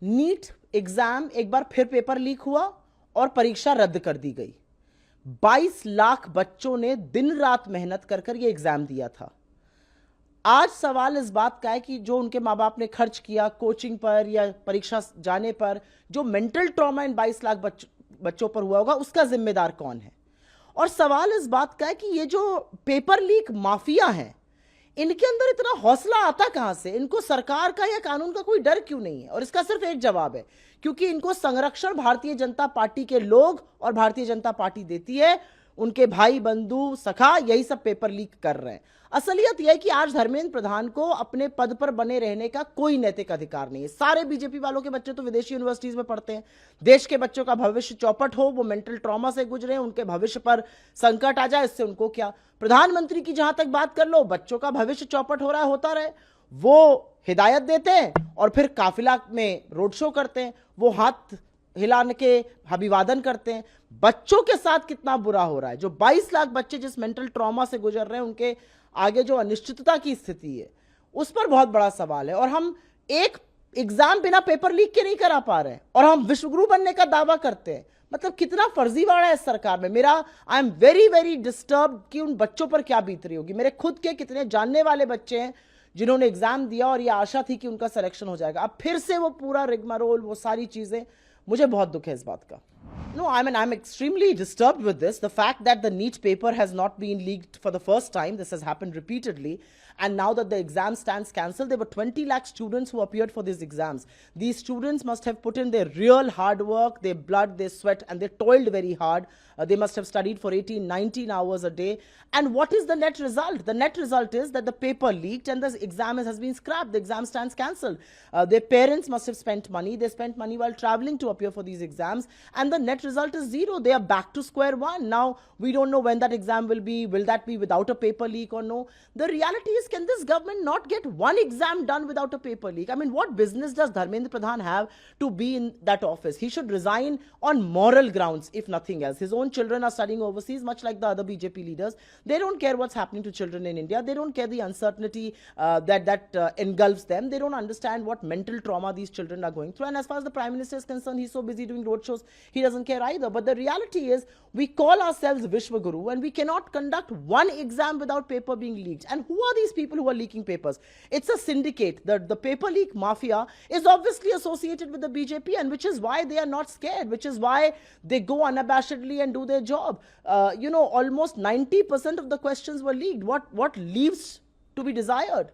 NEET exam एक बार फिर paper leak हुआ और परीक्षा रद्द कर दी गई। 22 लाख बच्चों ने दिन रात मेहनत कर कर ये एग्जाम दिया था। आज सवाल इस बात का है कि जो उनके माँ बाप ने खर्च किया कोचिंग पर या परीक्षा जाने पर, जो मेंटल ट्रॉमा इन 22 लाख बच्चों पर हुआ होगा, उसका जिम्मेदार कौन है। और सवाल इस बात का है कि ये जो पेपर लीक माफिया हैं, इनके अंदर इतना हौसला आता कहां से, इनको सरकार का या कानून का कोई डर क्यों नहीं है। और इसका सिर्फ एक जवाब है, क्योंकि इनको संरक्षण भारतीय जनता पार्टी के लोग और भारतीय जनता पार्टी देती है। उनके भाई बंधु सखा यही सब पेपर लीक कर रहे हैं। असलियत यह है कि आज धर्मेंद्र प्रधान को अपने पद पर बने रहने का कोई नैतिक अधिकार नहीं है। सारे बीजेपी वालों के बच्चे तो विदेशी यूनिवर्सिटीज में पढ़ते हैं। देश के बच्चों का भविष्य चौपट हो, वो मेंटल ट्रॉमा से गुजरे, उनके भविष्य पर संकट आ जाए, इससे उनको क्या। प्रधानमंत्री की जहां तक बात कर लो, बच्चों का भविष्य चौपट हो रहा है, होता रहे। वो हिदायत देते हैं और फिर काफिला में रोड शो करते हैं, वो हाथ हिलाने के अभिवादन करते हैं। बच्चों के साथ कितना बुरा हो रहा है। जो 22 लाख बच्चे जिस मेंटल ट्रॉमा से गुजर रहे हैं, उनके आगे जो अनिश्चितता की स्थिति है, उस पर बहुत बड़ा सवाल है। और हम एक एग्जाम बिना पेपर लीक के नहीं करा पा रहे हैं और हम विश्वगुरु बनने का दावा करते हैं। मतलब कितना फर्जीवाड़ा है इस सरकार में। मेरा I am very very disturb कि उन बच्चों पर क्या बीत रही होगी। मेरे खुद के कितने जानने वाले बच्चे हैं जिन्होंने एग्जाम दिया और ये आशा थी कि उनका सिलेक्शन हो जाएगा। अब फिर से वो पूरा रिगमारोल, वो सारी चीजें, मुझे बहुत दुख है इस बात का। No, I'm extremely disturbed with this. The fact that the NEET paper has not been leaked for the first time. This has happened repeatedly. And now that the exam stands cancelled, there were 20 lakh students who appeared for these exams. These students must have put in their real hard work, their blood, their sweat, and they toiled very hard. They must have studied for 18, 19 hours a day. And what is the net result? The net result is that the paper leaked and the exam has been scrapped. The exam stands cancelled. Their parents must have spent money. They spent money while traveling to appear for these exams. And the net result is zero. They are back to square one. Now, we don't know when that exam will be. Will that be without a paper leak or no? The reality is, can this government not get one exam done without a paper leak? I mean, what business does Dharmendra Pradhan have to be in that office? He should resign on moral grounds, if nothing else. His own children are studying overseas, much like the other BJP leaders. They don't care what's happening to children in India. They don't care the uncertainty that engulfs them. They don't understand what mental trauma these children are going through. And as far as the Prime Minister is concerned, he's so busy doing roadshows, he doesn't care either. But the reality is, we call ourselves Vishwaguru and we cannot conduct one exam without paper being leaked. And who are these people who are leaking papers? It's a syndicate. The paper leak mafia is obviously associated with the BJP, and which is why they are not scared, which is why they go unabashedly and do their job. Almost 90% of the questions were leaked. What leaves to be desired?